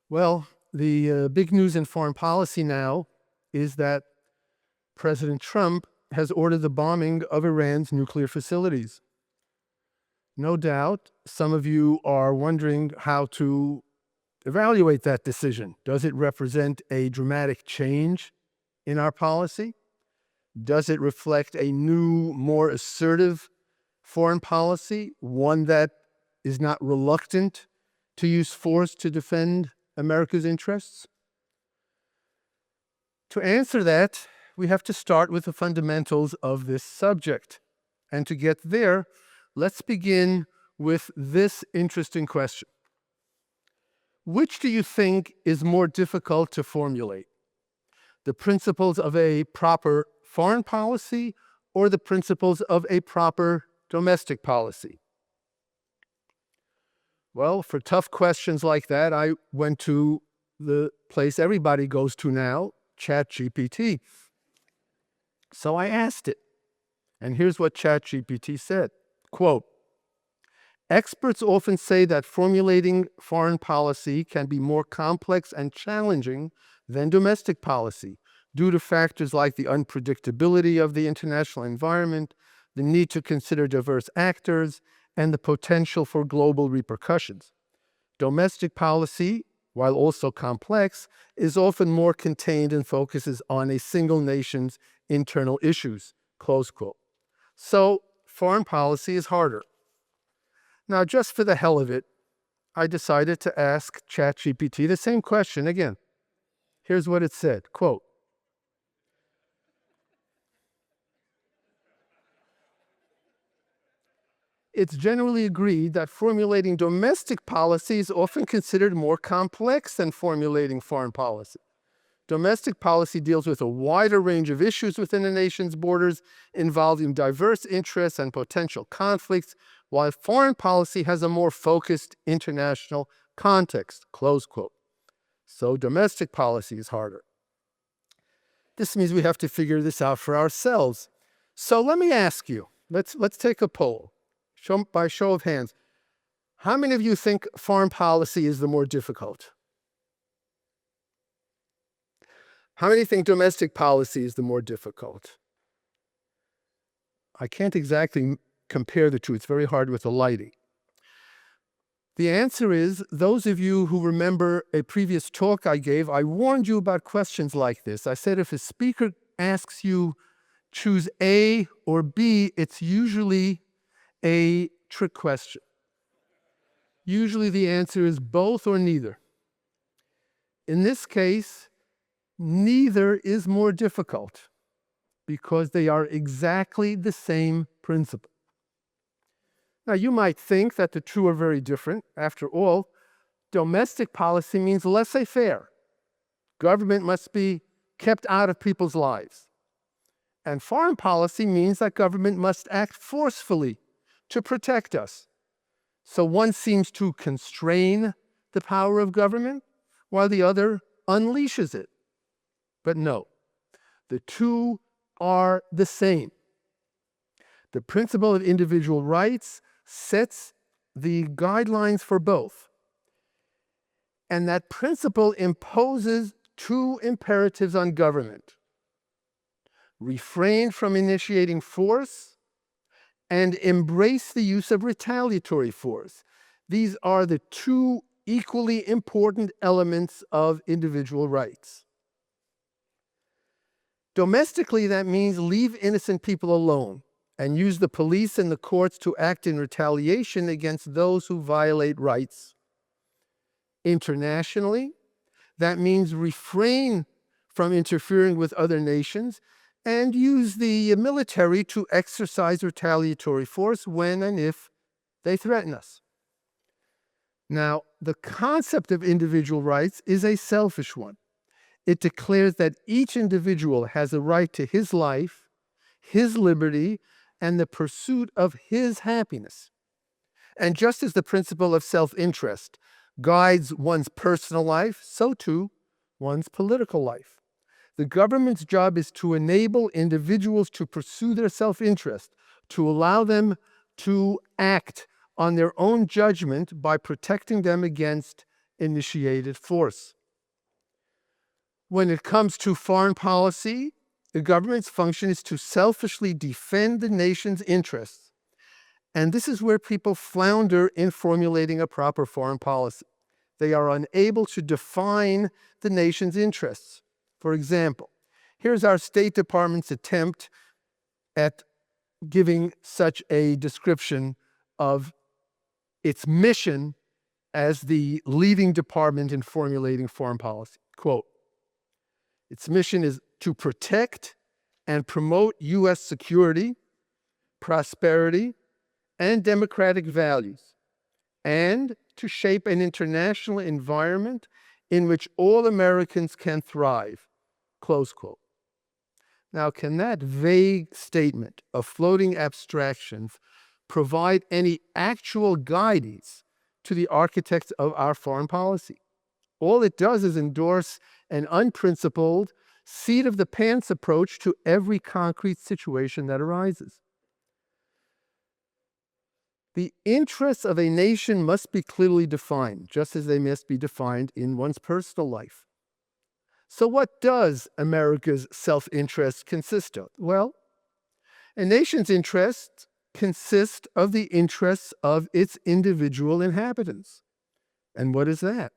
Well, the big news in foreign policy now is that President Trump has ordered the bombing of Iran's nuclear facilities. No doubt, some of you are wondering how to evaluate that decision. Does it represent a dramatic change in our policy? Does it reflect a new, more assertive foreign policy, one that is not reluctant to use force to defend America's interests? To answer that, we have to start with the fundamentals of this subject. And to get there, let's begin with this interesting question. Which do you think is more difficult to formulate? The principles of a proper foreign policy or the principles of a proper domestic policy? Well, for tough questions like that, I went to the place everybody goes to now, ChatGPT. So I asked it, and here's what ChatGPT said, quote, "Experts often say that formulating foreign policy can be more complex and challenging than domestic policy due to factors like the unpredictability of the international environment, the need to consider diverse actors, and the potential for global repercussions. Domestic policy, while also complex, is often more contained and focuses on a single nation's internal issues," close quote. So foreign policy is harder. Now, just for the hell of it, I decided to ask ChatGPT the same question again. Here's what it said, quote, "It's generally agreed that formulating domestic policy is often considered more complex than formulating foreign policy. Domestic policy deals with a wider range of issues within a nation's borders, involving diverse interests and potential conflicts, while foreign policy has a more focused international context," close quote. So domestic policy is harder. This means we have to figure this out for ourselves. So let me ask you, let's take a poll. By show of hands, how many of you think foreign policy is the more difficult? How many think domestic policy is the more difficult? I can't exactly compare the two. It's very hard with the lighting. The answer is, those of you who remember a previous talk I gave, I warned you about questions like this. I said if a speaker asks you choose A or B, it's usually a trick question. Usually the answer is both or neither. In this case, neither is more difficult because they are exactly the same principle. Now, you might think that the two are very different. After all, domestic policy means laissez-faire. Government must be kept out of people's lives. And foreign policy means that government must act forcefully to protect us. So one seems to constrain the power of government, while the other unleashes it. But no, the two are the same. The principle of individual rights sets the guidelines for both. And that principle imposes two imperatives on government: refrain from initiating force and embrace the use of retaliatory force. These are the two equally important elements of individual rights. Domestically, that means leave innocent people alone and use the police and the courts to act in retaliation against those who violate rights. Internationally, that means refrain from interfering with other nations and use the military to exercise retaliatory force when and if they threaten us. Now, the concept of individual rights is a selfish one. It declares that each individual has a right to his life, his liberty, and the pursuit of his happiness. And just as the principle of self-interest guides one's personal life, so too one's political life. The government's job is to enable individuals to pursue their self-interest, to allow them to act on their own judgment by protecting them against initiated force. When it comes to foreign policy, the government's function is to selfishly defend the nation's interests. And this is where people flounder in formulating a proper foreign policy. They are unable to define the nation's interests. For example, here's our State Department's attempt at giving such a description of its mission as the leading department in formulating foreign policy. Quote, its mission is to protect and promote U.S. security, prosperity, and democratic values, and to shape an international environment in which all Americans can thrive. Close quote. Now, can that vague statement of floating abstractions provide any actual guidance to the architects of our foreign policy? All it does is endorse an unprincipled, seat-of-the-pants approach to every concrete situation that arises. The interests of a nation must be clearly defined, just as they must be defined in one's personal life. So what does America's self-interest consist of? Well, a nation's interests consist of the interests of its individual inhabitants. And what is that?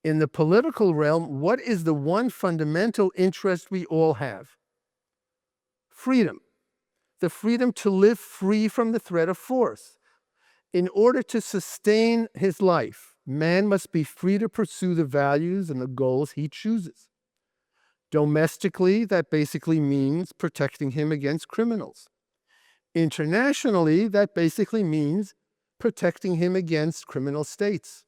In the political realm, what is the one fundamental interest we all have? Freedom. The freedom to live free from the threat of force. In order to sustain his life, man must be free to pursue the values and the goals he chooses. Domestically, that basically means protecting him against criminals. Internationally, that basically means protecting him against criminal states.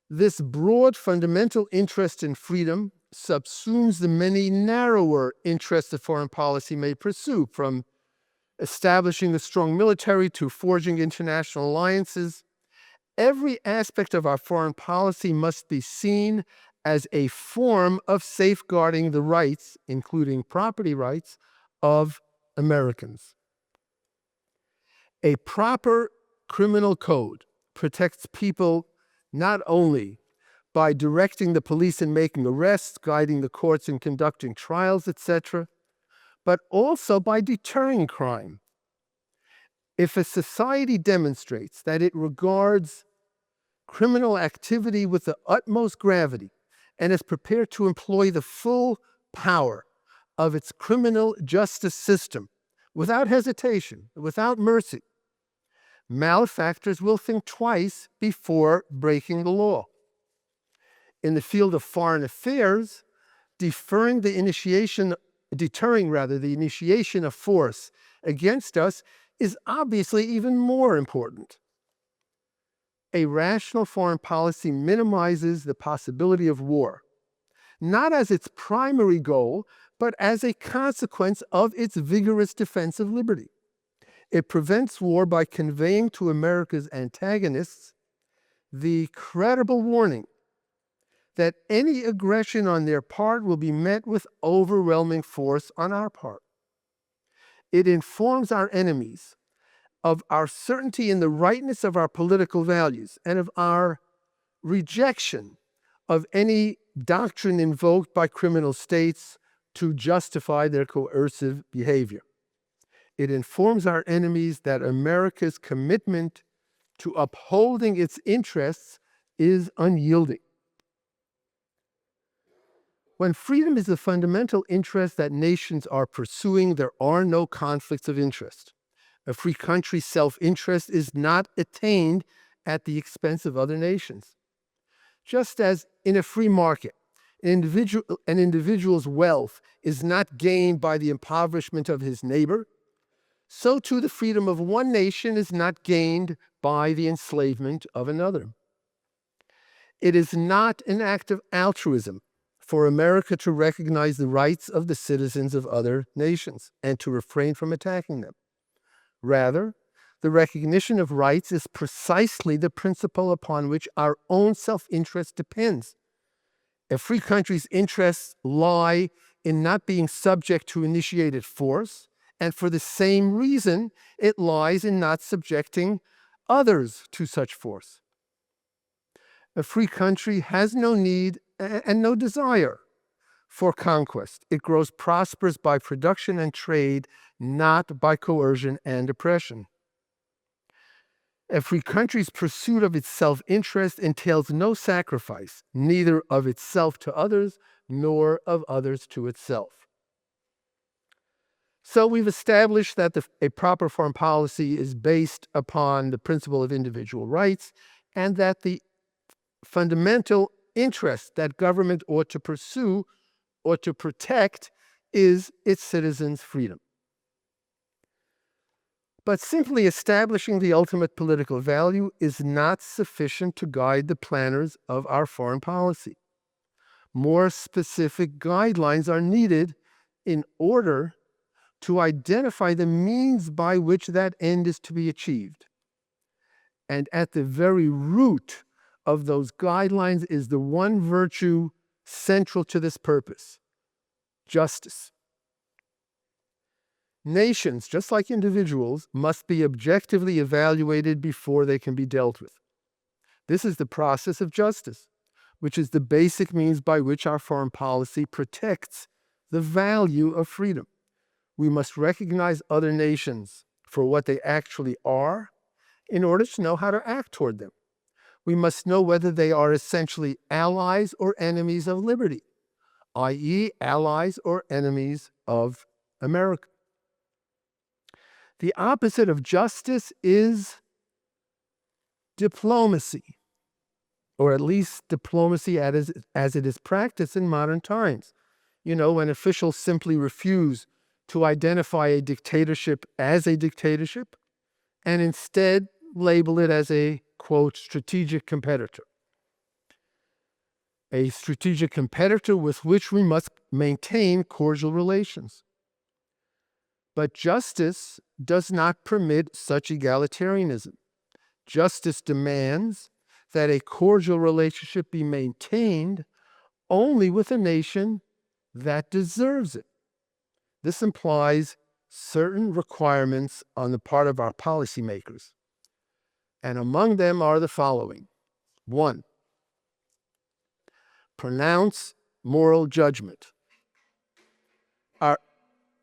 This broad fundamental interest in freedom subsumes the many narrower interests that foreign policy may pursue, from establishing a strong military to forging international alliances. Every aspect of our foreign policy must be seen as a form of safeguarding the rights, including property rights, of Americans. A proper criminal code protects people not only by directing the police in making arrests, guiding the courts in conducting trials, etc., but also by deterring crime. If a society demonstrates that it regards criminal activity with the utmost gravity and is prepared to employ the full power of its criminal justice system without hesitation, without mercy, malefactors will think twice before breaking the law. In the field of foreign affairs, deterring the initiation of force against us is obviously even more important. A rational foreign policy minimizes the possibility of war, not as its primary goal, but as a consequence of its vigorous defense of liberty. It prevents war by conveying to America's antagonists the credible warning that any aggression on their part will be met with overwhelming force on our part. It informs our enemies of our certainty in the rightness of our political values and of our rejection of any doctrine invoked by criminal states to justify their coercive behavior. It informs our enemies that America's commitment to upholding its interests is unyielding. When freedom is the fundamental interest that nations are pursuing, there are no conflicts of interest. A free country's self-interest is not attained at the expense of other nations. Just as in a free market, an individual's wealth is not gained by the impoverishment of his neighbor, so too the freedom of one nation is not gained by the enslavement of another. It is not an act of altruism for America to recognize the rights of the citizens of other nations and to refrain from attacking them. Rather, the recognition of rights is precisely the principle upon which our own self-interest depends. A free country's interests lie in not being subject to initiated force, and for the same reason, it lies in not subjecting others to such force. A free country has no need and no desire for conquest. It grows prosperous by production and trade, not by coercion and oppression. A free country's pursuit of its self-interest entails no sacrifice, neither of itself to others, nor of others to itself. So we've established that a proper foreign policy is based upon the principle of individual rights, and that the fundamental interest that government ought to pursue or to protect is its citizens' freedom. But simply establishing the ultimate political value is not sufficient to guide the planners of our foreign policy. More specific guidelines are needed in order to identify the means by which that end is to be achieved. And at the very root of those guidelines is the one virtue central to this purpose: justice. Nations, just like individuals, must be objectively evaluated before they can be dealt with. This is the process of justice, which is the basic means by which our foreign policy protects the value of freedom. We must recognize other nations for what they actually are in order to know how to act toward them. We must know whether they are essentially allies or enemies of liberty, i.e., allies or enemies of America. The opposite of justice is diplomacy, or at least diplomacy as it is practiced in modern times. You know, when officials simply refuse to identify a dictatorship as a dictatorship and instead label it as a, quote, strategic competitor. A strategic competitor with which we must maintain cordial relations. But justice does not permit such egalitarianism. Justice demands that a cordial relationship be maintained only with a nation that deserves it. This implies certain requirements on the part of our policymakers. And among them are the following. 1, pronounce moral judgment.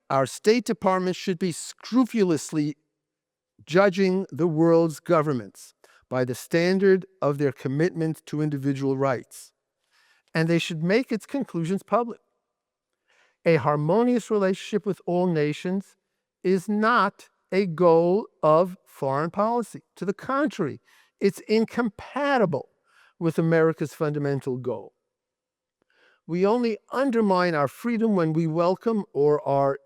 Our State Department should be scrupulously judging the world's governments by the standard of their commitment to individual rights, and they should make its conclusions public. A harmonious relationship with all nations is not a goal of foreign policy. To the contrary, it's incompatible with America's fundamental goal. We only undermine our freedom when we welcome or are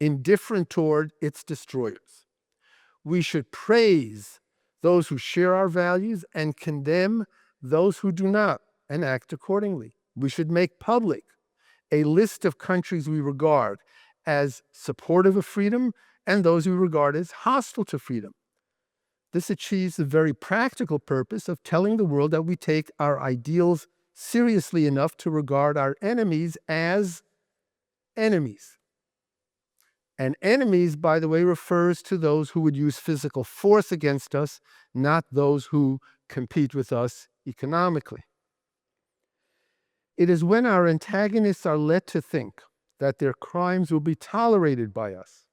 indifferent toward its destroyers. We should praise those who share our values and condemn those who do not, and act accordingly. We should make public a list of countries we regard as supportive of freedom and those we regard as hostile to freedom. This achieves the very practical purpose of telling the world that we take our ideals seriously enough to regard our enemies as enemies. And enemies, by the way, refers to those who would use physical force against us, not those who compete with us economically. It is when our antagonists are led to think that their crimes will be tolerated by us,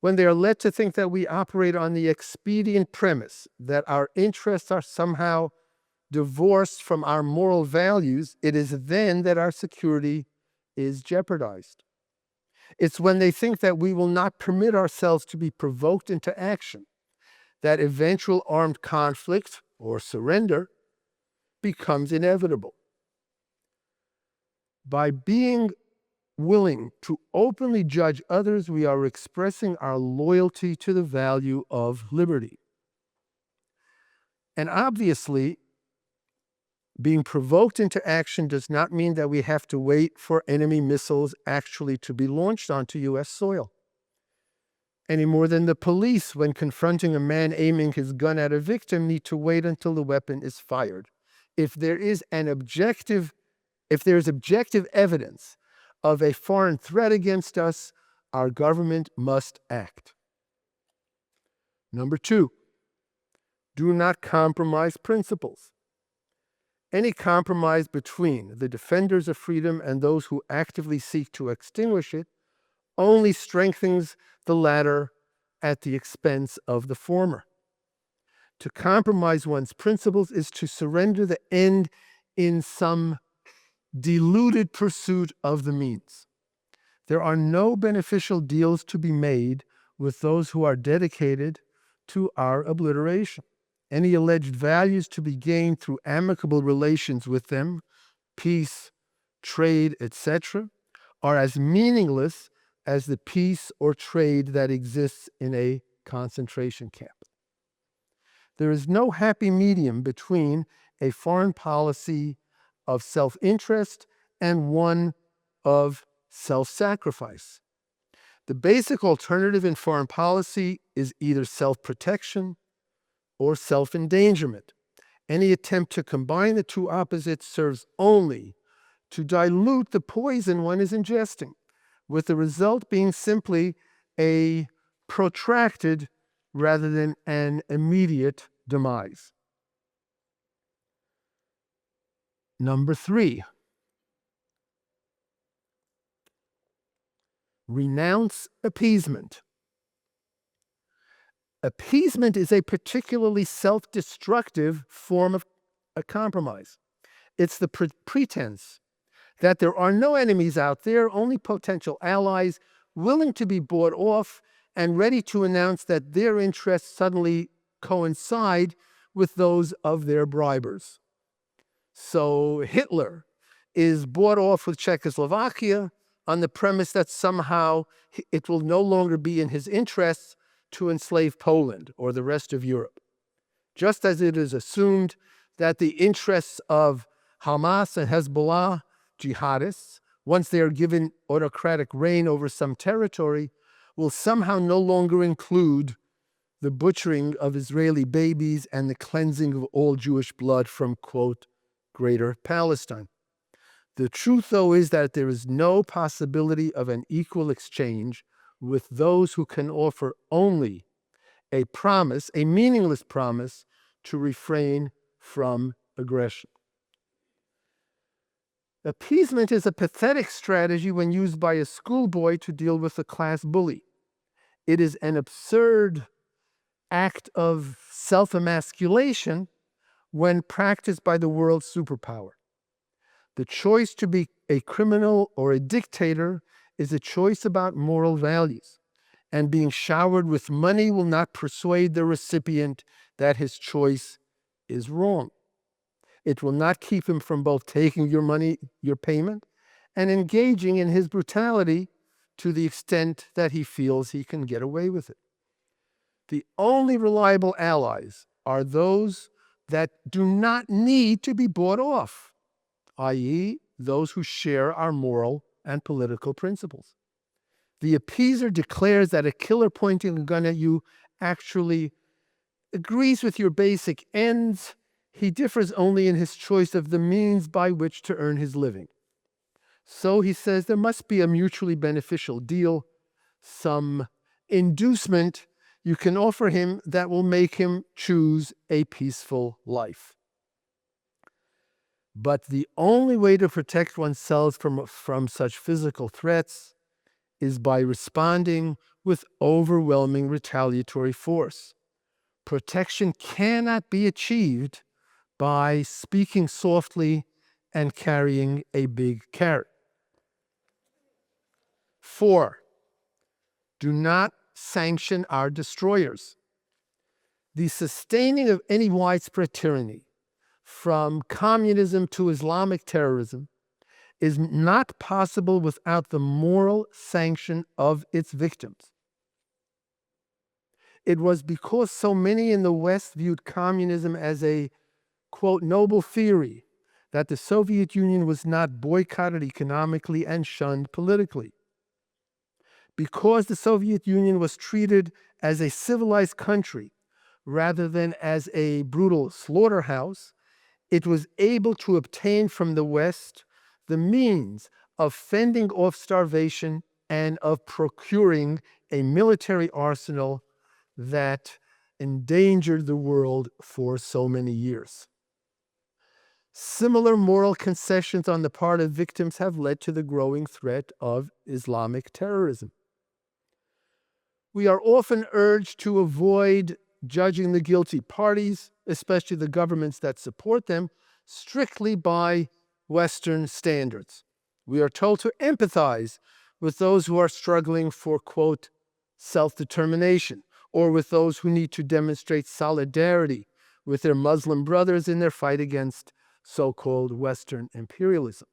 when they are led to think that we operate on the expedient premise that our interests are somehow divorced from our moral values, it is then that our security is jeopardized. It's when they think that we will not permit ourselves to be provoked into action, that eventual armed conflict or surrender becomes inevitable. By being willing to openly judge others, we are expressing our loyalty to the value of liberty. And obviously, being provoked into action does not mean that we have to wait for enemy missiles actually to be launched onto U.S. soil. Any more than the police, when confronting a man aiming his gun at a victim, need to wait until the weapon is fired. If there is objective evidence of a foreign threat against us, our government must act. Number 2, do not compromise principles. Any compromise between the defenders of freedom and those who actively seek to extinguish it only strengthens the latter at the expense of the former. To compromise one's principles is to surrender the end in some deluded pursuit of the means. There are no beneficial deals to be made with those who are dedicated to our obliteration. Any alleged values to be gained through amicable relations with them, peace, trade, etc., are as meaningless as the peace or trade that exists in a concentration camp. There is no happy medium between a foreign policy of self-interest and one of self-sacrifice. The basic alternative in foreign policy is either self-protection or self-endangerment. Any attempt to combine the two opposites serves only to dilute the poison one is ingesting, with the result being simply a protracted rather than an immediate demise. Number 3, renounce appeasement. Appeasement is a particularly self-destructive form of a compromise. It's the pretense that there are no enemies out there, only potential allies willing to be bought off and ready to announce that their interests suddenly coincide with those of their bribers. So Hitler is bought off with Czechoslovakia on the premise that somehow it will no longer be in his interests to enslave Poland or the rest of Europe. Just as it is assumed that the interests of Hamas and Hezbollah jihadists, once they are given autocratic reign over some territory, will somehow no longer include the butchering of Israeli babies and the cleansing of all Jewish blood from, quote, Greater Palestine. The truth, though, is that there is no possibility of an equal exchange with those who can offer only a promise, a meaningless promise, to refrain from aggression. Appeasement is a pathetic strategy when used by a schoolboy to deal with a class bully. It is an absurd act of self-emasculation when practiced by the world's superpower. The choice to be a criminal or a dictator is a choice about moral values, and being showered with money will not persuade the recipient that his choice is wrong. It will not keep him from both taking your money, your payment, and engaging in his brutality to the extent that he feels he can get away with it. The only reliable allies are those that do not need to be bought off, i.e., those who share our moral and political principles. The appeaser declares that a killer pointing a gun at you actually agrees with your basic ends. He differs only in his choice of the means by which to earn his living. So he says there must be a mutually beneficial deal, some inducement you can offer him that will make him choose a peaceful life. But the only way to protect oneself from such physical threats is by responding with overwhelming retaliatory force. Protection cannot be achieved by speaking softly and carrying a big carrot. 4, do not sanction our destroyers. The sustaining of any widespread tyranny, from communism to Islamic terrorism, is not possible without the moral sanction of its victims. It was because so many in the West viewed communism as a, quote, noble theory that the Soviet Union was not boycotted economically and shunned politically. Because the Soviet Union was treated as a civilized country rather than as a brutal slaughterhouse, it was able to obtain from the West the means of fending off starvation and of procuring a military arsenal that endangered the world for so many years. Similar moral concessions on the part of victims have led to the growing threat of Islamic terrorism. We are often urged to avoid judging the guilty parties, especially the governments that support them, strictly by Western standards. We are told to empathize with those who are struggling for, quote, self-determination, or with those who need to demonstrate solidarity with their Muslim brothers in their fight against so-called Western imperialism.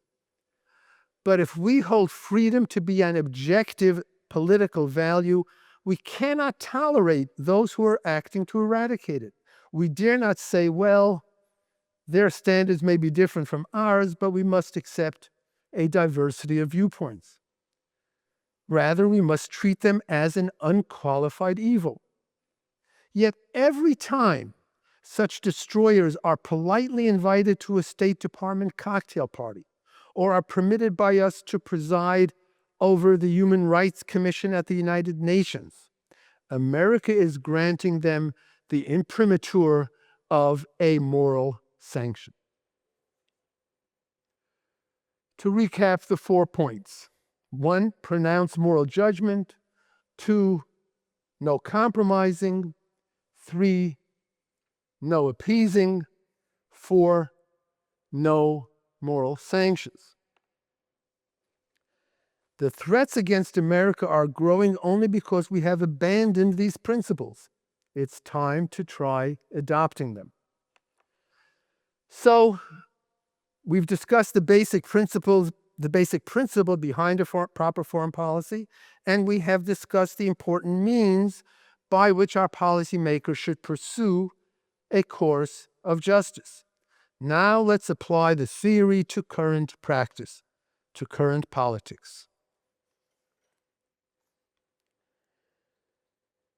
But if we hold freedom to be an objective political value, we cannot tolerate those who are acting to eradicate it. We dare not say, well, their standards may be different from ours, but we must accept a diversity of viewpoints. Rather, we must treat them as an unqualified evil. Yet every time such destroyers are politely invited to a State Department cocktail party, or are permitted by us to preside over the Human Rights Commission at the United Nations, America is granting them the imprimatur of a moral sanction. To recap the 4 points: 1, pronounce moral judgment; 2, no compromising; 3, no appeasing; 4, no moral sanctions. The threats against America are growing only because we have abandoned these principles. It's time to try adopting them. So, we've discussed the basic principle behind a proper foreign policy, and we have discussed the important means by which our policymakers should pursue a course of justice. Now let's apply the theory to current practice, to current politics.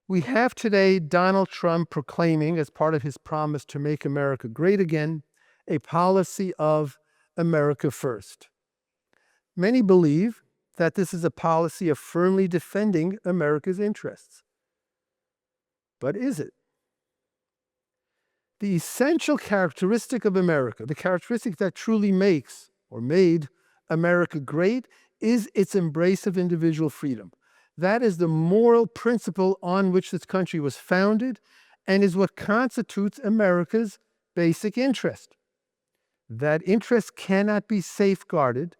We have today Donald Trump proclaiming, as part of his promise to make America great again, a policy of America first. Many believe that this is a policy of firmly defending America's interests. But is it? The essential characteristic of America, the characteristic that truly makes or made America great, is its embrace of individual freedom. That is the moral principle on which this country was founded and is what constitutes America's basic interest. That interest cannot be safeguarded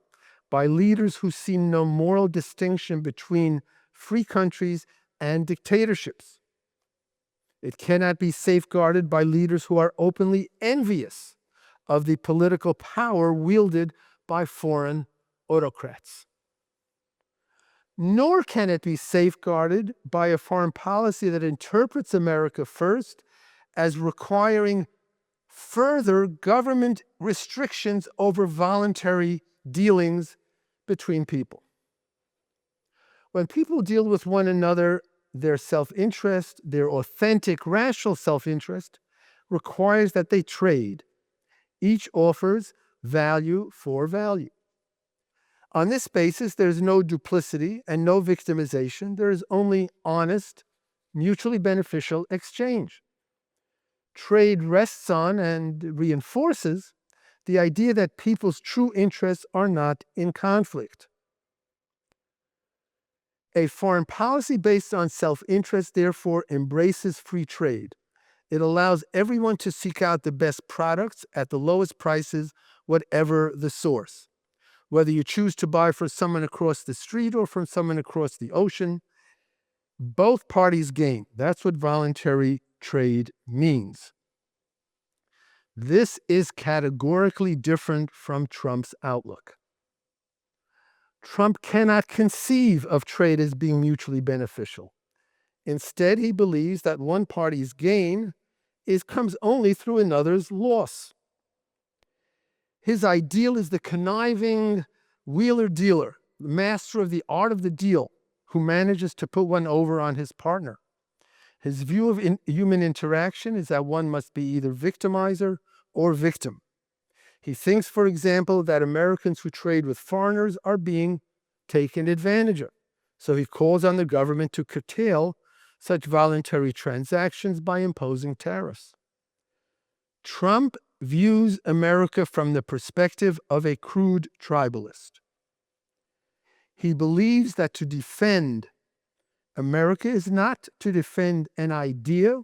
by leaders who see no moral distinction between free countries and dictatorships. It cannot be safeguarded by leaders who are openly envious of the political power wielded by foreign autocrats. Nor can it be safeguarded by a foreign policy that interprets America first as requiring further government restrictions over voluntary dealings between people. When people deal with one another, their self-interest, their authentic, rational self-interest, requires that they trade. Each offers value for value. On this basis, there is no duplicity and no victimization. There is only honest, mutually beneficial exchange. Trade rests on and reinforces the idea that people's true interests are not in conflict. A foreign policy based on self-interest, therefore, embraces free trade. It allows everyone to seek out the best products at the lowest prices, whatever the source. Whether you choose to buy from someone across the street or from someone across the ocean, both parties gain. That's what voluntary trade means. This is categorically different from Trump's outlook. Trump cannot conceive of trade as being mutually beneficial. Instead, he believes that one party's gain comes only through another's loss. His ideal is the conniving wheeler-dealer, the master of the art of the deal, who manages to put one over on his partner. His view of human interaction is that one must be either victimizer or victim. He thinks, for example, that Americans who trade with foreigners are being taken advantage of. So he calls on the government to curtail such voluntary transactions by imposing tariffs. Trump views America from the perspective of a crude tribalist. He believes that to defend America is not to defend an idea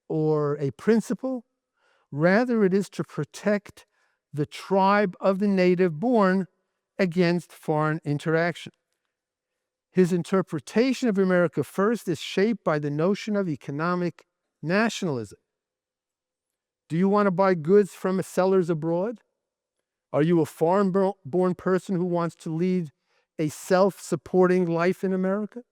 or a principle. Rather, it is to protect the tribe of the native born against foreign interaction. His interpretation of America First is shaped by the notion of economic nationalism. Do you want to buy goods from sellers abroad? Are you a foreign-born person who wants to lead a self-supporting life in America?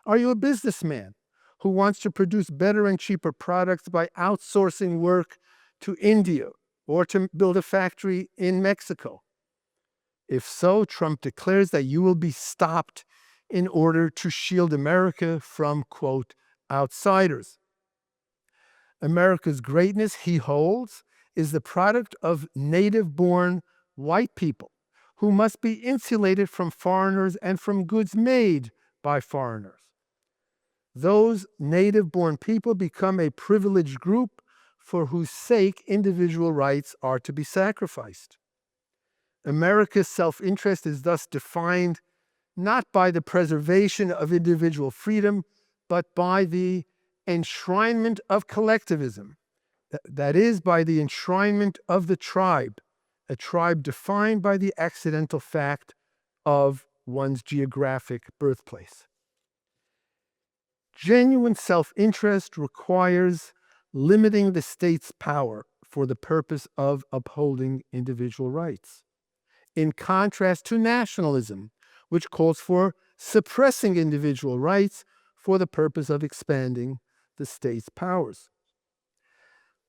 Are you a businessman who wants to produce better and cheaper products by outsourcing work to India or to build a factory in Mexico? If so, Trump declares that you will be stopped in order to shield America from, quote, outsiders. America's greatness, he holds, is the product of native-born white people who must be insulated from foreigners and from goods made by foreigners. Those native-born people become a privileged group for whose sake individual rights are to be sacrificed. America's self-interest is thus defined not by the preservation of individual freedom, but by the enshrinement of collectivism. That is, by the enshrinement of the tribe, a tribe defined by the accidental fact of one's geographic birthplace. Genuine self-interest requires limiting the state's power for the purpose of upholding individual rights, in contrast to nationalism, which calls for suppressing individual rights for the purpose of expanding the state's powers.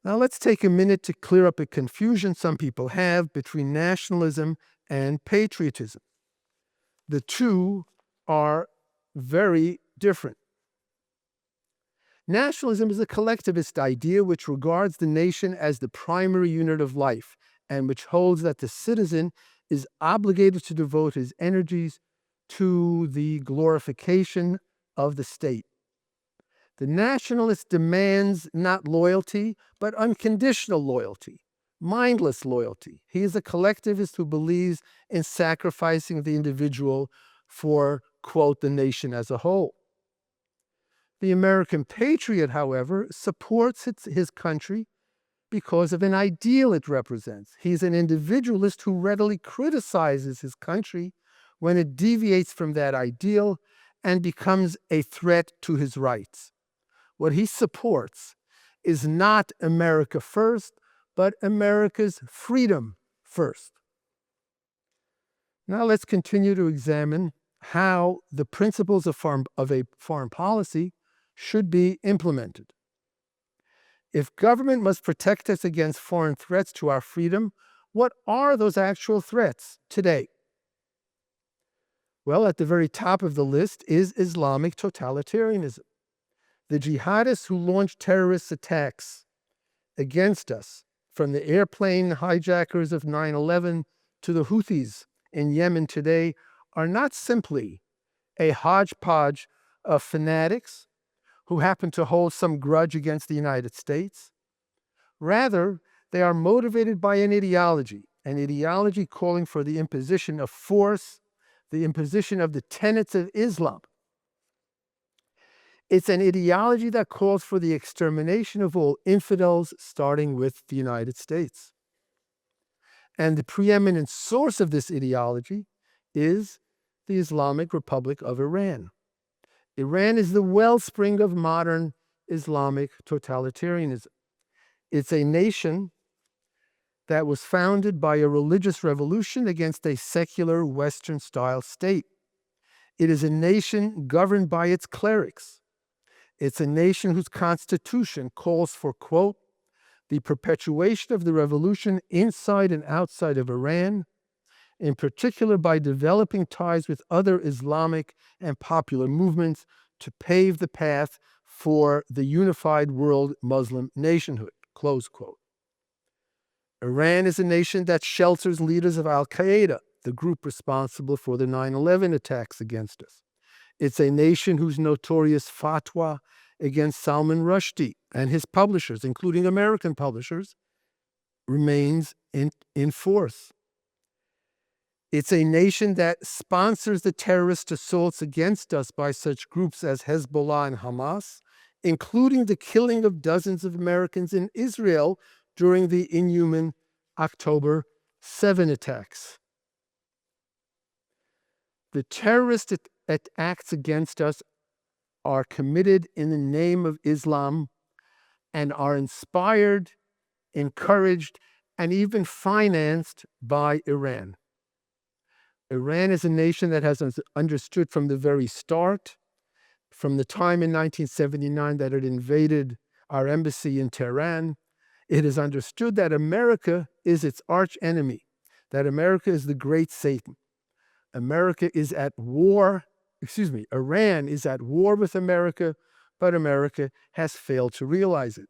Now let's take a minute to clear up a confusion some people have between nationalism and patriotism. The two are very different. Nationalism is a collectivist idea which regards the nation as the primary unit of life and which holds that the citizen is obligated to devote his energies to the glorification of the state. The nationalist demands not loyalty, but unconditional loyalty, mindless loyalty. He is a collectivist who believes in sacrificing the individual for, quote, the nation as a whole. The American patriot, however, supports his country because of an ideal it represents. He's an individualist who readily criticizes his country when it deviates from that ideal and becomes a threat to his rights. What he supports is not America first, but America's freedom first. Now let's continue to examine how the principles of a foreign policy should be implemented. If government must protect us against foreign threats to our freedom, what are those actual threats today? Well, at the very top of the list is Islamic totalitarianism. The jihadists who launched terrorist attacks against us, from the airplane hijackers of 9/11 to the Houthis in Yemen today, are not simply a hodgepodge of fanatics who happen to hold some grudge against the United States. Rather, they are motivated by an ideology calling for the imposition of force, the imposition of the tenets of Islam. It's an ideology that calls for the extermination of all infidels, starting with the United States. And the preeminent source of this ideology is the Islamic Republic of Iran. Iran is the wellspring of modern Islamic totalitarianism. It's a nation that was founded by a religious revolution against a secular Western-style state. It is a nation governed by its clerics. It's a nation whose constitution calls for, quote, the perpetuation of the revolution inside and outside of Iran, in particular by developing ties with other Islamic and popular movements to pave the path for the unified world Muslim nationhood, close quote. Iran is a nation that shelters leaders of al-Qaeda, the group responsible for the 9/11 attacks against us. It's a nation whose notorious fatwa against Salman Rushdie and his publishers, including American publishers, remains in force. It's a nation that sponsors the terrorist assaults against us by such groups as Hezbollah and Hamas, including the killing of dozens of Americans in Israel during the inhuman October 7 attacks. The terrorist acts against us are committed in the name of Islam and are inspired, encouraged, and even financed by Iran. Iran is a nation that has understood from the very start, from the time in 1979 that it invaded our embassy in Tehran, it has understood that America is its arch enemy, that America is the great Satan. Iran is at war with America, but America has failed to realize it.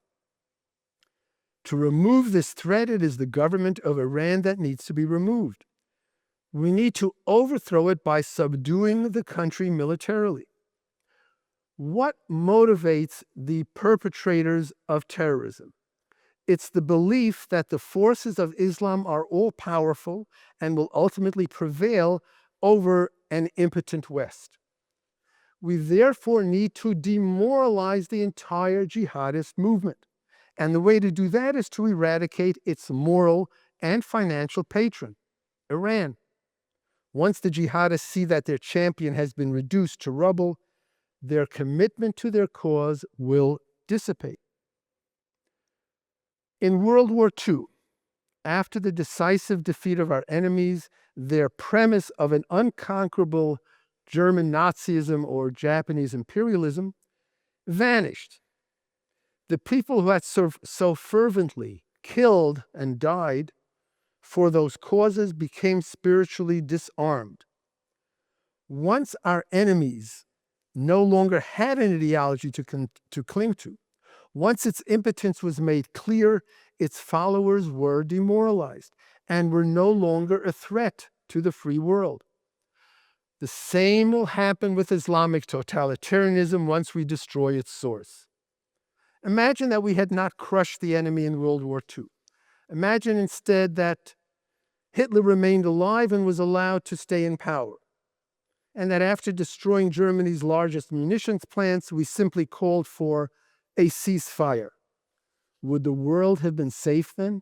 To remove this threat, it is the government of Iran that needs to be removed. We need to overthrow it by subduing the country militarily. What motivates the perpetrators of terrorism? It's the belief that the forces of Islam are all-powerful and will ultimately prevail over an impotent West. We therefore need to demoralize the entire jihadist movement. And the way to do that is to eradicate its moral and financial patron, Iran. Once the jihadists see that their champion has been reduced to rubble, their commitment to their cause will dissipate. In World War II, after the decisive defeat of our enemies, their premise of an unconquerable German Nazism or Japanese imperialism vanished. The people who had so fervently killed and died for those causes became spiritually disarmed. Once our enemies no longer had an ideology to cling to, once its impotence was made clear, its followers were demoralized and were no longer a threat to the free world. The same will happen with Islamic totalitarianism once we destroy its source. Imagine that we had not crushed the enemy in World War II. Imagine instead that Hitler remained alive and was allowed to stay in power, and that after destroying Germany's largest munitions plants, we simply called for a ceasefire. Would the world have been safe then?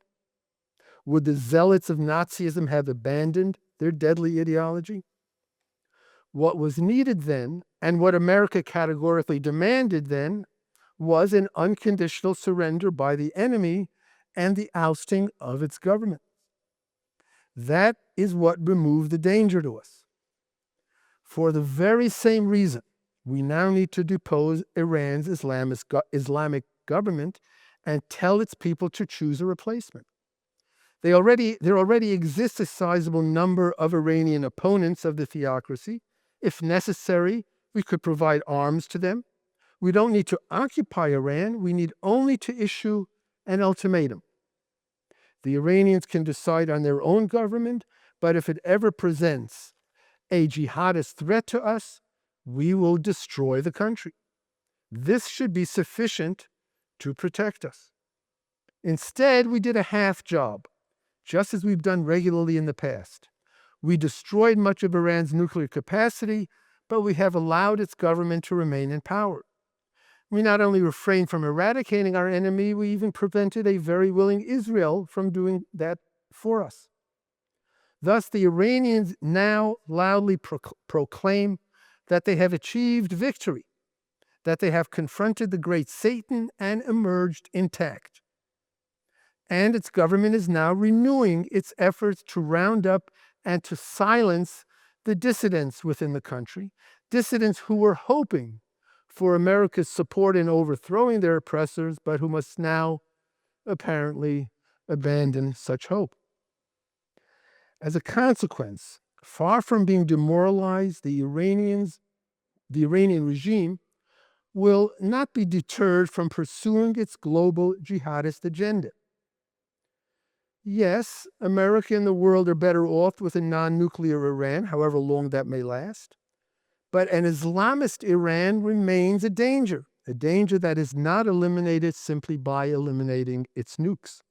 Would the zealots of Nazism have abandoned their deadly ideology? What was needed then, and what America categorically demanded then, was an unconditional surrender by the enemy and the ousting of its government. That is what removed the danger to us. For the very same reason, we now need to depose Iran's Islamic government and tell its people to choose a replacement. There already exists a sizable number of Iranian opponents of the theocracy. If necessary, we could provide arms to them. We don't need to occupy Iran. We need only to issue an ultimatum. The Iranians can decide on their own government, but if it ever presents a jihadist threat to us, we will destroy the country. This should be sufficient to protect us. Instead, we did a half job, just as we've done regularly in the past. We destroyed much of Iran's nuclear capacity, but we have allowed its government to remain in power. We not only refrained from eradicating our enemy, we even prevented a very willing Israel from doing that for us. Thus, the Iranians now loudly proclaim that they have achieved victory, that they have confronted the great Satan and emerged intact. And its government is now renewing its efforts to round up and to silence the dissidents within the country, dissidents who were hoping for America's support in overthrowing their oppressors, but who must now apparently abandon such hope. As a consequence, far from being demoralized, the Iranian regime will not be deterred from pursuing its global jihadist agenda. Yes, America and the world are better off with a non-nuclear Iran, however long that may last. But an Islamist Iran remains a danger that is not eliminated simply by eliminating its nukes.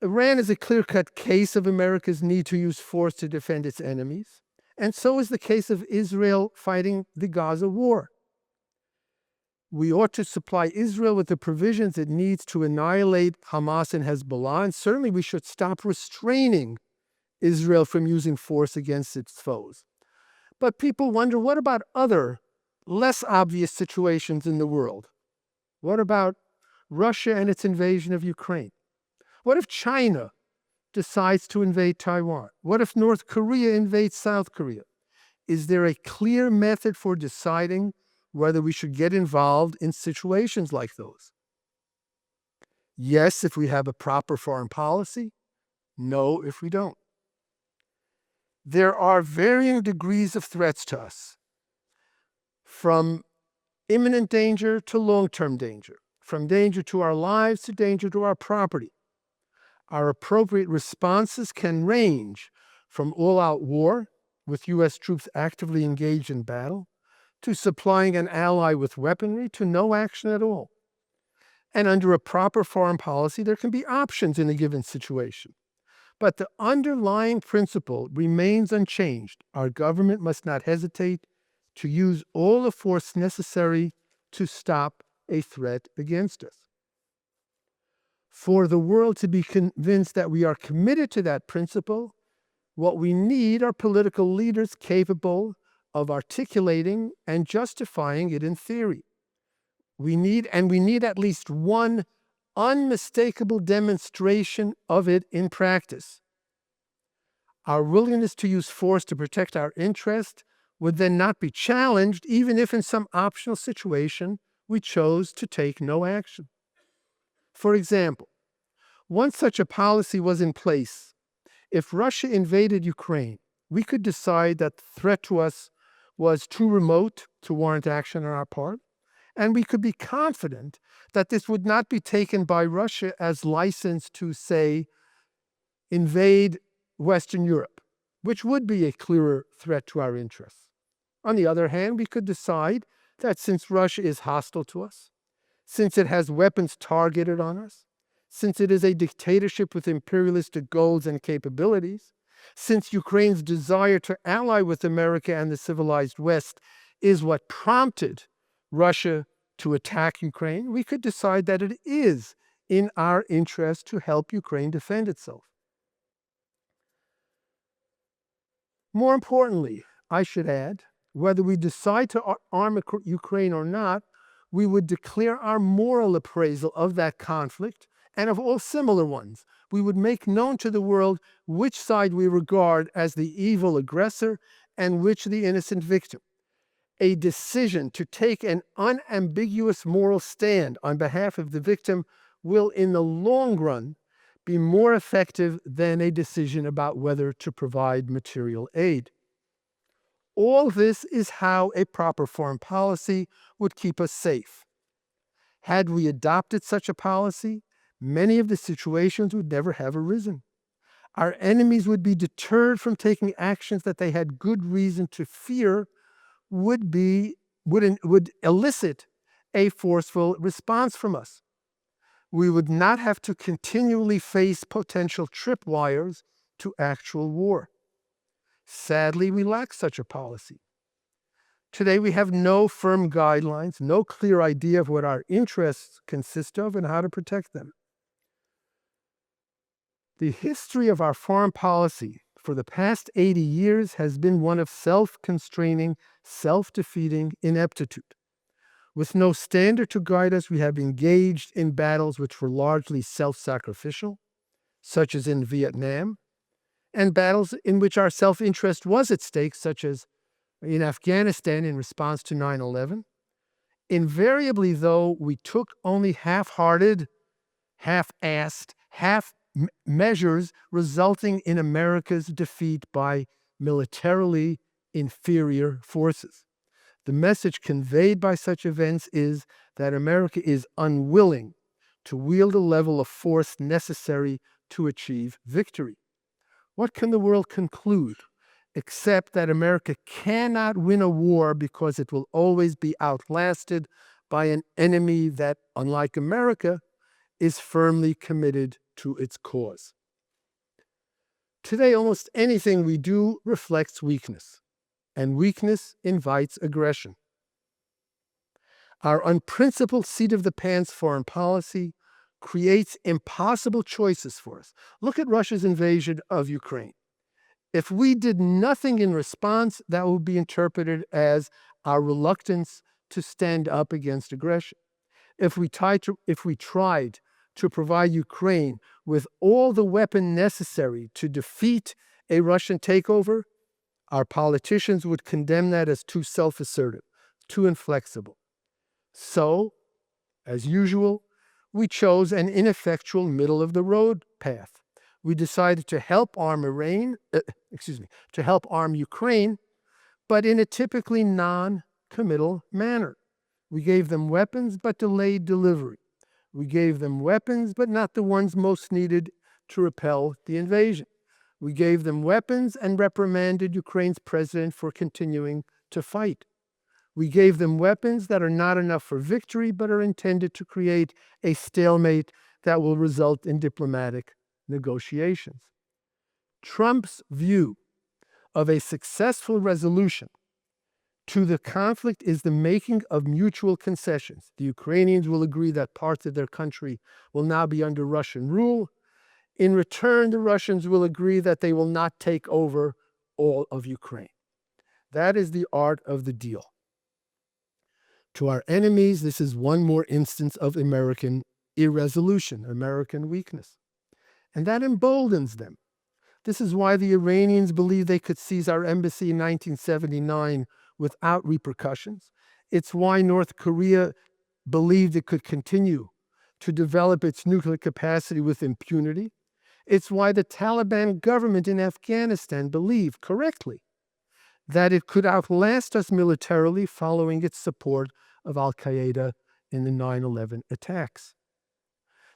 Iran is a clear-cut case of America's need to use force to defend its enemies, and so is the case of Israel fighting the Gaza war. We ought to supply Israel with the provisions it needs to annihilate Hamas and Hezbollah, and certainly we should stop restraining Israel from using force against its foes. But people wonder, what about other, less obvious situations in the world? What about Russia and its invasion of Ukraine? What if China decides to invade Taiwan? What if North Korea invades South Korea? Is there a clear method for deciding whether we should get involved in situations like those? Yes, if we have a proper foreign policy. No, if we don't. There are varying degrees of threats to us, from imminent danger to long-term danger, from danger to our lives to danger to our property. Our appropriate responses can range from all-out war, with U.S. troops actively engaged in battle, to supplying an ally with weaponry, to no action at all. And under a proper foreign policy, there can be options in a given situation. But the underlying principle remains unchanged. Our government must not hesitate to use all the force necessary to stop a threat against us. For the world to be convinced that we are committed to that principle, what we need are political leaders capable of articulating and justifying it in theory. We need at least one unmistakable demonstration of it in practice. Our willingness to use force to protect our interest would then not be challenged, even if in some optional situation we chose to take no action. For example, once such a policy was in place, if Russia invaded Ukraine, we could decide that the threat to us was too remote to warrant action on our part, and we could be confident that this would not be taken by Russia as license to, say, invade Western Europe, which would be a clearer threat to our interests. On the other hand, we could decide that since Russia is hostile to us, since it has weapons targeted on us, since it is a dictatorship with imperialistic goals and capabilities, since Ukraine's desire to ally with America and the civilized West is what prompted Russia to attack Ukraine, we could decide that it is in our interest to help Ukraine defend itself. More importantly, I should add, whether we decide to arm Ukraine or not, we would declare our moral appraisal of that conflict and of all similar ones. We would make known to the world which side we regard as the evil aggressor and which the innocent victim. A decision to take an unambiguous moral stand on behalf of the victim will, in the long run, be more effective than a decision about whether to provide material aid. All this is how a proper foreign policy would keep us safe. Had we adopted such a policy, many of the situations would never have arisen. Our enemies would be deterred from taking actions that they had good reason to fear would elicit a forceful response from us. We would not have to continually face potential tripwires to actual war. Sadly, we lack such a policy. Today, we have no firm guidelines, no clear idea of what our interests consist of and how to protect them. The history of our foreign policy for the past 80 years has been one of self-constraining, self-defeating ineptitude. With no standard to guide us, we have engaged in battles which were largely self-sacrificial, such as in Vietnam, and battles in which our self-interest was at stake, such as in Afghanistan in response to 9/11. Invariably, though, we took only half-hearted, half-assed, measures resulting in America's defeat by militarily inferior forces. The message conveyed by such events is that America is unwilling to wield a level of force necessary to achieve victory. What can the world conclude except that America cannot win a war because it will always be outlasted by an enemy that, unlike America, is firmly committed to its cause. Today, almost anything we do reflects weakness, and weakness invites aggression. Our unprincipled seat-of-the-pants foreign policy creates impossible choices for us. Look at Russia's invasion of Ukraine. If we did nothing in response, that would be interpreted as our reluctance to stand up against aggression. If we tried to provide Ukraine with all the weapons necessary to defeat a Russian takeover, our politicians would condemn that as too self-assertive, too inflexible. So, as usual, we chose an ineffectual middle-of-the-road path. We decided to help arm Ukraine, but in a typically non-committal manner. We gave them weapons, but delayed delivery. We gave them weapons, but not the ones most needed to repel the invasion. We gave them weapons and reprimanded Ukraine's president for continuing to fight. We gave them weapons that are not enough for victory, but are intended to create a stalemate that will result in diplomatic negotiations. Trump's view of a successful resolution to the conflict is the making of mutual concessions. The Ukrainians will agree that parts of their country will now be under Russian rule. In return, the Russians will agree that they will not take over all of Ukraine. That is the art of the deal. To our enemies, this is one more instance of American irresolution, American weakness. And that emboldens them. This is why the Iranians believed they could seize our embassy in 1979 without repercussions. It's why North Korea believed it could continue to develop its nuclear capacity with impunity. It's why the Taliban government in Afghanistan believed, correctly, that it could outlast us militarily following its support of al-Qaeda in the 9/11 attacks.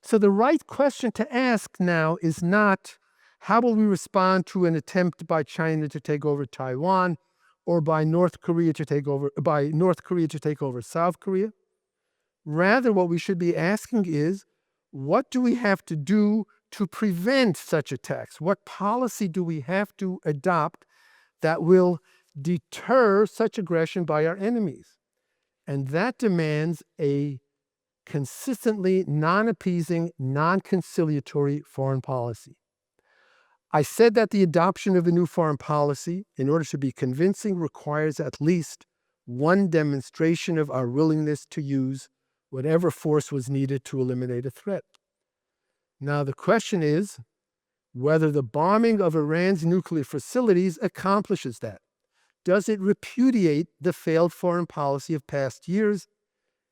So the right question to ask now is not, how will we respond to an attempt by China to take over Taiwan, or by North Korea to take over South Korea? Rather, what we should be asking is, what do we have to do to prevent such attacks? What policy do we have to adopt that will deter such aggression by our enemies? And that demands a consistently non-appeasing, non-conciliatory foreign policy. I said that the adoption of a new foreign policy, in order to be convincing, requires at least one demonstration of our willingness to use whatever force was needed to eliminate a threat. Now, the question is whether the bombing of Iran's nuclear facilities accomplishes that. Does it repudiate the failed foreign policy of past years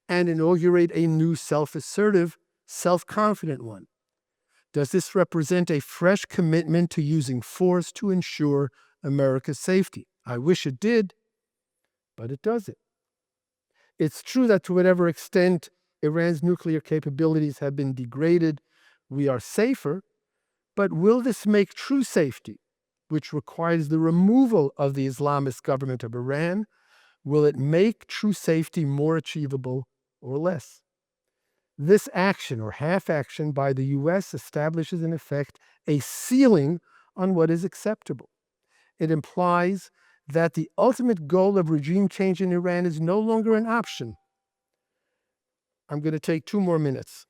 and inaugurate a new self-assertive, self-confident one? Does this represent a fresh commitment to using force to ensure America's safety? I wish it did, but it doesn't. It's true that to whatever extent Iran's nuclear capabilities have been degraded, we are safer, but will this make true safety, which requires the removal of the Islamist government of Iran, will it make true safety more achievable or less? This action or half-action by the U.S. establishes, in effect, a ceiling on what is acceptable. It implies that the ultimate goal of regime change in Iran is no longer an option. I'm going to take 2 more minutes.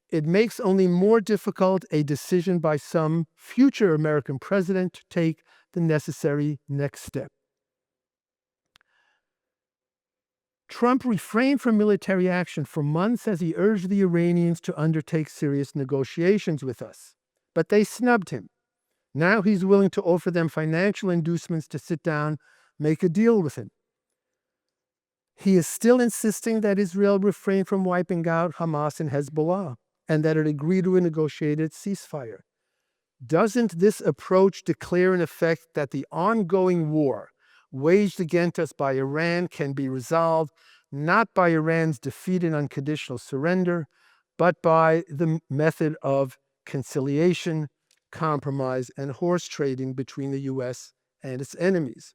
It makes only more difficult a decision by some future American president to take the necessary next step. Trump refrained from military action for months as he urged the Iranians to undertake serious negotiations with us, but they snubbed him. Now he's willing to offer them financial inducements to sit down, make a deal with him. He is still insisting that Israel refrain from wiping out Hamas and Hezbollah, and that it agree to a negotiated ceasefire. Doesn't this approach declare, in effect, that the ongoing war waged against us by Iran can be resolved not by Iran's defeat and unconditional surrender, but by the method of conciliation, compromise, and horse trading between the U.S. and its enemies?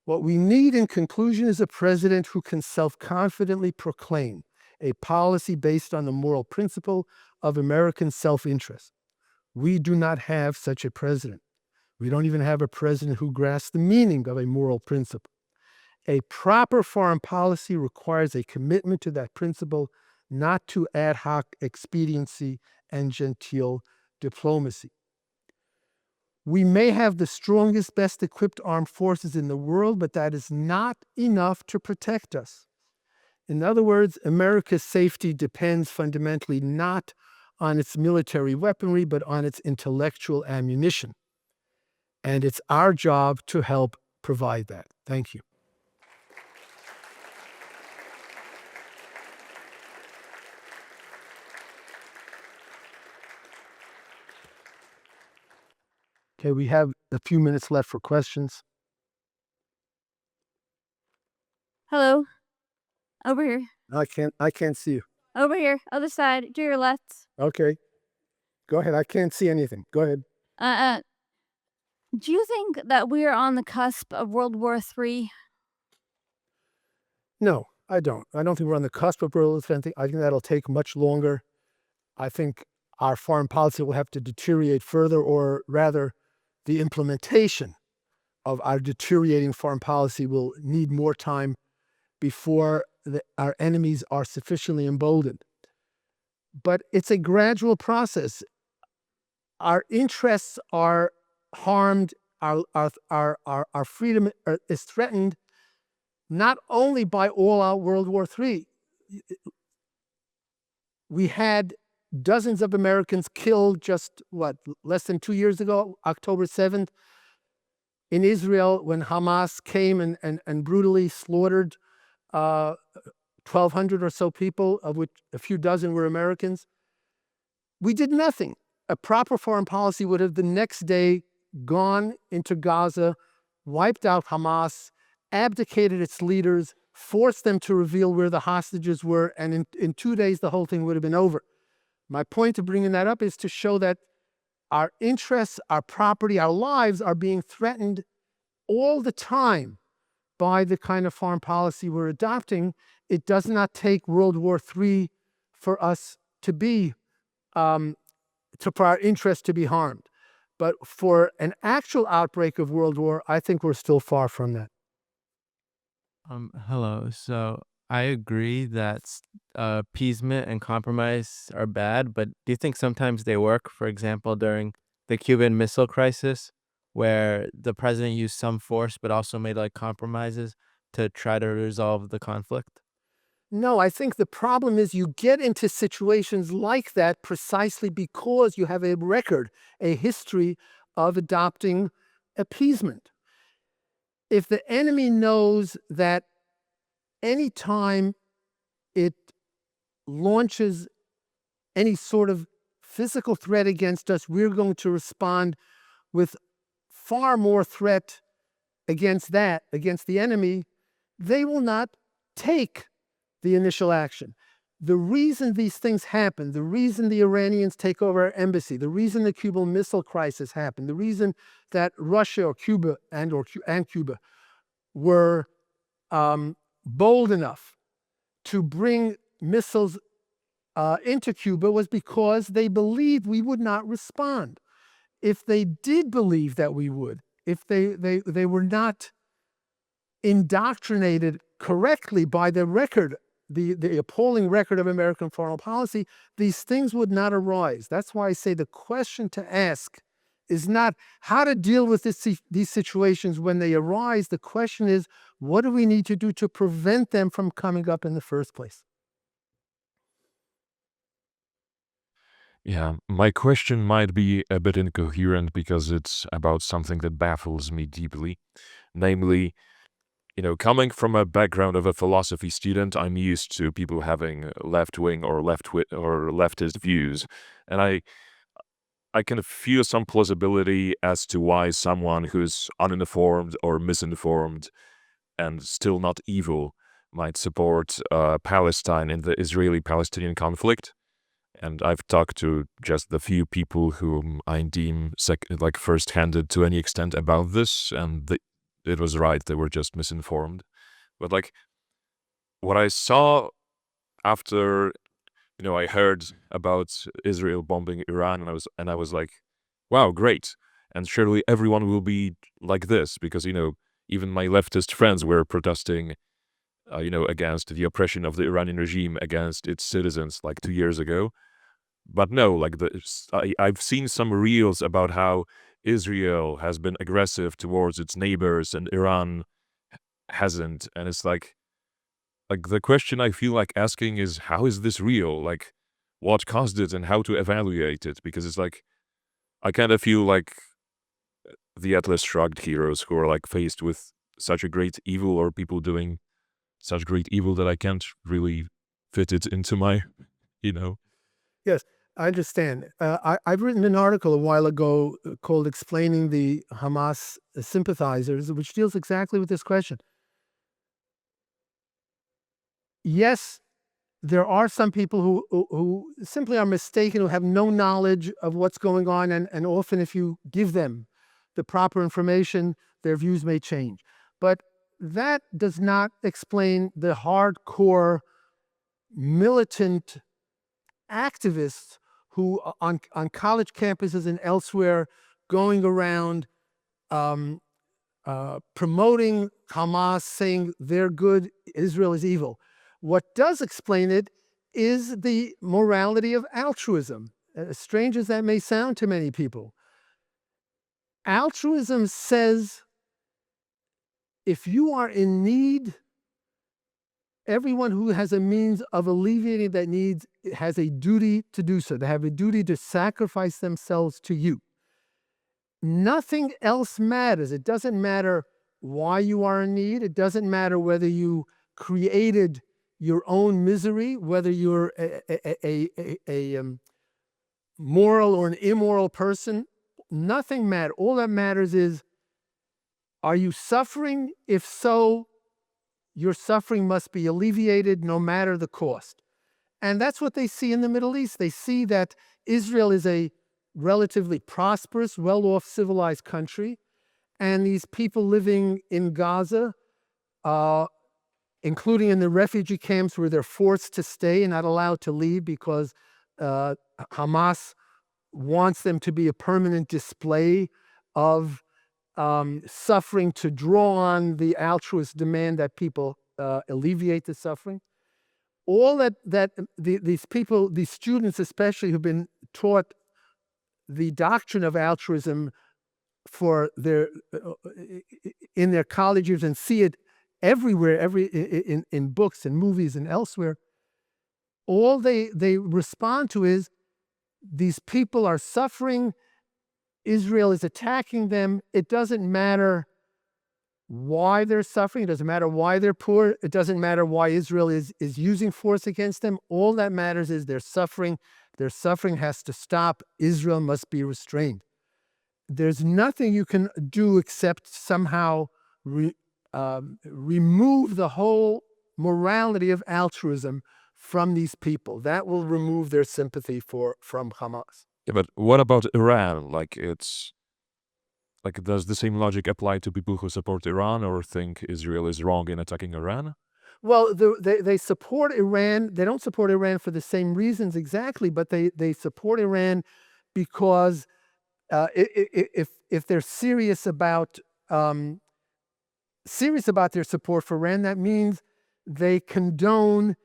What we need, in conclusion, is a president who can self-confidently proclaim a policy based on the moral principle of American self-interest. We do not have such a president. We don't even have a president who grasps the meaning of a moral principle. A proper foreign policy requires a commitment to that principle, not to ad hoc expediency and genteel diplomacy. We may have the strongest, best equipped armed forces in the world, but that is not enough to protect us. In other words, America's safety depends fundamentally not on its military weaponry, but on its intellectual ammunition. And it's our job to help provide that. Thank you. Okay, we have a few minutes left for questions. Hello. Over here. I can't see you. Over here. Other side. To your left. Okay. Go ahead. I can't see anything. Go ahead. Do you think that we are on the cusp of World War III? No, I don't. I don't think we're on the cusp of World War III. I think that'll take much longer. I think our foreign policy will have to deteriorate further, or rather, the implementation of our deteriorating foreign policy will need more time before our enemies are sufficiently emboldened. But it's a gradual process. Our interests are harmed, our freedom is threatened not only by all-out World War III. We had dozens of Americans killed just, less than 2 years ago, October 7th, in Israel, when Hamas came and brutally slaughtered 1,200 or so people, of which a few dozen were Americans. We did nothing. A proper foreign policy would have the next day gone into Gaza, wiped out Hamas, abdicated its leaders, forced them to reveal where the hostages were, and in 2 days the whole thing would have been over. My point of bringing that up is to show that our interests, our property, our lives are being threatened all the time by the kind of foreign policy we're adopting. It does not take World War III for us to be, for our interests to be harmed. But for an actual outbreak of World War, I think we're still far from that. Hello. So I agree that appeasement and compromise are bad, but do you think sometimes they work? For example, during the Cuban Missile Crisis, where the president used some force, but also made compromises to try to resolve the conflict? No, I think the problem is you get into situations like that precisely because you have a record, a history of adopting appeasement. If the enemy knows that any time it launches any sort of physical threat against us, we're going to respond with far more threat against the enemy, they will not take the initial action. The reason these things happen, the reason the Iranians take over our embassy, the reason the Cuban Missile Crisis happened, the reason that Russia or Cuba and Cuba were bold enough to bring missiles into Cuba was because they believed we would not respond. If they did believe that we would, if they were not indoctrinated correctly by the record, the appalling record of American foreign policy, these things would not arise. That's why I say the question to ask is not how to deal with these situations when they arise. The question is, what do we need to do to prevent them from coming up in the first place? Yeah, my question might be a bit incoherent because it's about something that baffles me deeply. Namely, coming from a background of a philosophy student, I'm used to people having left-wing or leftist views. And I can feel some plausibility as to why someone who's uninformed or misinformed and still not evil might support Palestine in the Israeli-Palestinian conflict. And I've talked to just the few people whom I deem first-handed to any extent about this, and it was right, they were just misinformed. But what I saw after I heard about Israel bombing Iran, and I was like, wow, great. And surely everyone will be like this because, even my leftist friends were protesting, against the oppression of the Iranian regime against its citizens like 2 years ago. But no, like I've seen some reels about how Israel has been aggressive towards its neighbors and Iran hasn't. And it's like the question I feel like asking is, how is this real? Like, what caused it and how to evaluate it? Because it's like, I kind of feel like the Atlas Shrugged heroes who are like faced with such a great evil or people doing such great evil that I can't really fit it into my, you know. Yes, I understand. I've written an article a while ago called Explaining the Hamas Sympathizers, which deals exactly with this question. Yes, there are some people who simply are mistaken, who have no knowledge of what's going on, and often if you give them the proper information, their views may change. But that does not explain the hardcore militant activists who on college campuses and elsewhere going around promoting Hamas, saying they're good, Israel is evil. What does explain it is the morality of altruism, as strange as that may sound to many people. Altruism says if you are in need, everyone who has a means of alleviating that need has a duty to do so. They have a duty to sacrifice themselves to you. Nothing else matters. It doesn't matter why you are in need. It doesn't matter whether you created your own misery, whether you're a moral or an immoral person. Nothing matters. All that matters is, are you suffering? If so, your suffering must be alleviated no matter the cost. And that's what they see in the Middle East. They see that Israel is a relatively prosperous, well-off, civilized country. And these people living in Gaza, including in the refugee camps where they're forced to stay and not allowed to leave because Hamas wants them to be a permanent display of suffering to draw on the altruist demand that people alleviate the suffering. All that these people, these students especially, who've been taught the doctrine of altruism for in their college years and see it everywhere, in books and movies and elsewhere, all they respond to is, these people are suffering, Israel is attacking them. It doesn't matter why they're suffering. It doesn't matter why they're poor. It doesn't matter why Israel is using force against them. All that matters is they're suffering. Their suffering has to stop. Israel must be restrained. There's nothing you can do except somehow remove the whole morality of altruism from these people. That will remove their sympathy from Hamas. Yeah, but what about Iran? Does the same logic apply to people who support Iran or think Israel is wrong in attacking Iran? Well, they support Iran. They don't support Iran for the same reasons exactly, but they support Iran because if they're serious about their support for Iran, that means they condone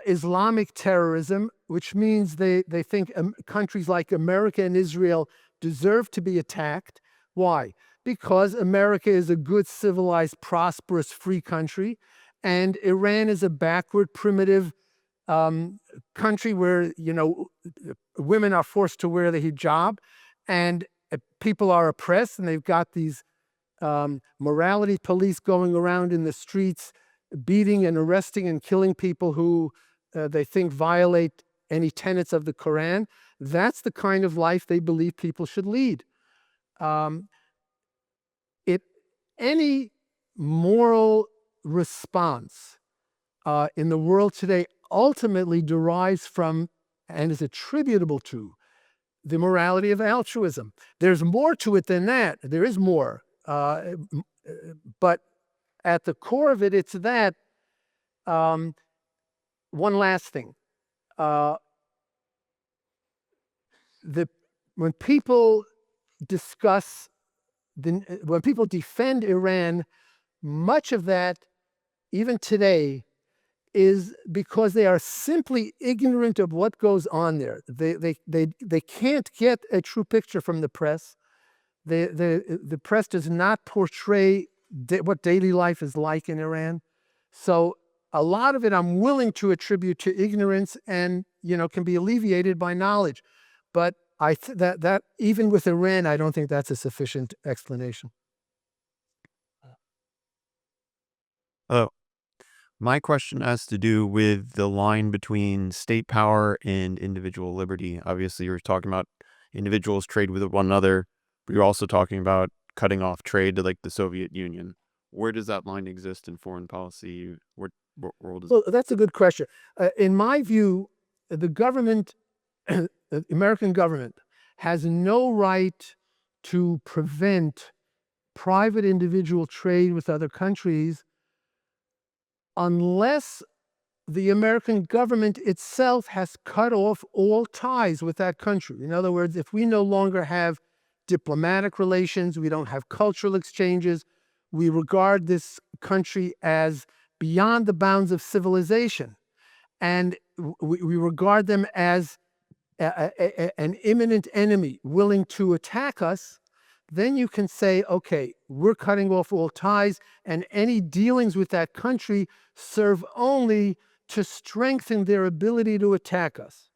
Islamic terrorism, which means they think countries like America and Israel deserve to be attacked. Why? Because America is a good, civilized, prosperous, free country, and Iran is a backward, primitive country where women are forced to wear the hijab, and people are oppressed, and they've got these morality police going around in the streets, beating and arresting and killing people who they think violate any tenets of the Quran. That's the kind of life they believe people should lead. Any moral response in the world today ultimately derives from and is attributable to the morality of altruism. There's more to it than that. There is more. But at the core of it, it's that. One last thing. when people discuss, when people defend Iran, much of that, even today, is because they are simply ignorant of what goes on there. They can't get a true picture from the press. The press does not portray what daily life is like in Iran. So a lot of it I'm willing to attribute to ignorance and, can be alleviated by knowledge. But that even with Iran, I don't think that's a sufficient explanation. Oh, my question has to do with the line between state power and individual liberty. Obviously, you're talking about individuals trade with one another, but you're also talking about cutting off trade to like the Soviet Union. Where does that line exist in foreign policy? What world is Well, that's a good question. In my view, the government, the American government, has no right to prevent private individual trade with other countries unless the American government itself has cut off all ties with that country. In other words, if we no longer have diplomatic relations, we don't have cultural exchanges, we regard this country as beyond the bounds of civilization, and we regard them as an imminent enemy willing to attack us, then you can say, okay, we're cutting off all ties, and any dealings with that country serve only to strengthen their ability to attack us.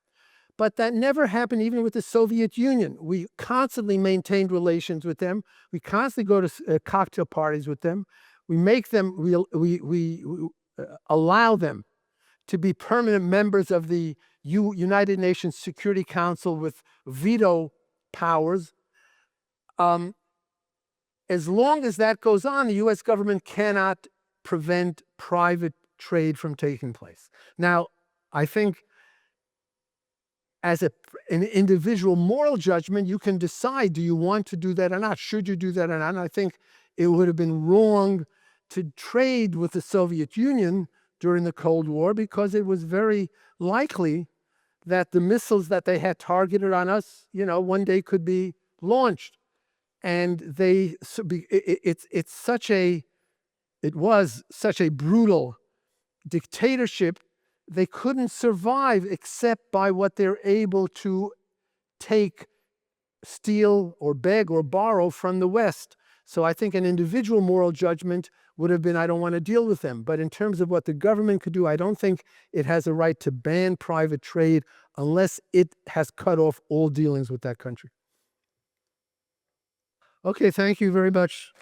But that never happened even with the Soviet Union. We constantly maintained relations with them. We constantly go to cocktail parties with them. We make them, we allow them to be permanent members of the United Nations Security Council with veto powers. As long as that goes on, the U.S. government cannot prevent private trade from taking place. Now, I think as an individual moral judgment, you can decide, do you want to do that or not? Should you do that or not? And I think it would have been wrong to trade with the Soviet Union during the Cold War because it was very likely that the missiles that they had targeted on us, one day could be launched. And it was such a brutal dictatorship, they couldn't survive except by what they're able to take, steal, or beg or borrow from the West. So I think an individual moral judgment would have been, I don't want to deal with them. But in terms of what the government could do, I don't think it has a right to ban private trade unless it has cut off all dealings with that country. Okay, thank you very much.